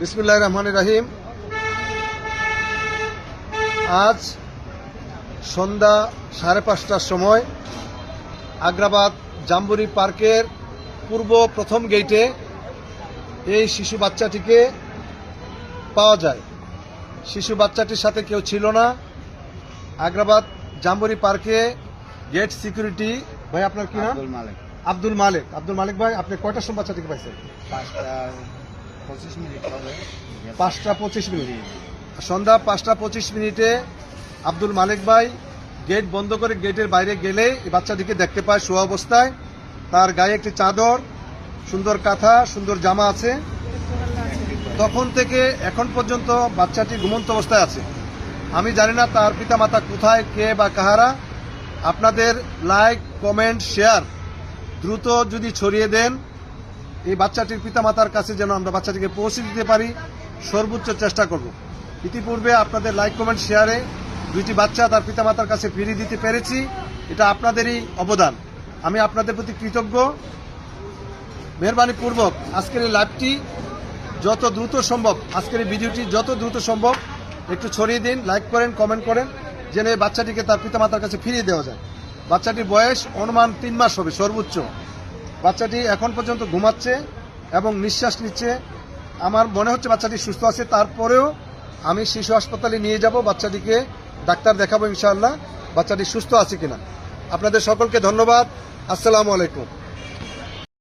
বিসমিল্লাহির রহমানির রহিম। আজ সন্ধ্যা 5:30টার সময় আগ্রাবাদ জাম্বুরি পার্কের পূর্ব প্রথম গেটে এই শিশু বাচ্চাটিকে পাওয়া যায়। শিশু বাচ্চাটির সাথে কেউ ছিল না। আগ্রাবাদ জাম্বুরি পার্কে গেট সিকিউরিটি ভাই, আপনার কি নাম? আব্দুল মালিক। আব্দুল মালিক ভাই, আপনি কয়টার সময় বাচ্চাটিকে পাইছেন? 5:25 সন্ধ্যা 5:25 আব্দুল মালিক ভাই গেট বন্ধ করে গেটের বাইরে গেলে এই বাচ্চাটিকে দেখতে পায় শোয়া অবস্থায়। তার গায়ে একটি চাদর, সুন্দর কাঁথা, সুন্দর জামা আছে। তখন থেকে এখন পর্যন্ত বাচ্চাটি ঘুমন্ত অবস্থায় আছে। আমি জানি না তার পিতামাতা কোথায়, কে বা কাহারা। আপনাদের লাইক, কমেন্ট, শেয়ার দ্রুত যদি ছড়িয়ে দেন, এই বাচ্চাটির পিতামাতার কাছে যেন আমরা বাচ্চাটিকে পৌঁছে দিতে পারি, সর্বোচ্চ চেষ্টা করব। ইতিপূর্বে আপনাদের লাইক, কমেন্ট, শেয়ারে দুইটি বাচ্চা তার পিতামাতার কাছে ফিরিয়ে দিতে পেরেছি। এটা আপনাদেরই অবদান। আমি আপনাদের প্রতি কৃতজ্ঞ। মেহরবানিপূর্বক আজকের এই লাইভটি যত দ্রুত সম্ভব, আজকের এই ভিডিওটি যত দ্রুত সম্ভব একটু ছড়িয়ে দিন, লাইক করেন, কমেন্ট করেন, যেন এই বাচ্চাটিকে তার পিতামাতার কাছে ফিরিয়ে দেওয়া যায়। বাচ্চাটির বয়স অনুমান 3 মাস হবে সর্বোচ্চ। বাচ্চাটি এখন পর্যন্ত ঘুমাচ্ছে এবং নিঃশ্বাস নিচ্ছে। আমার মনে হচ্ছে বাচ্চাটি সুস্থ আছে। তারপরেও আমি শিশু হাসপাতালে নিয়ে যাব, বাচ্চাটিকে ডাক্তার দেখাবো ইনশাআল্লাহ বাচ্চাটি সুস্থ আছে কিনা। আপনাদের সকলকে ধন্যবাদ। আসসালামু আলাইকুম।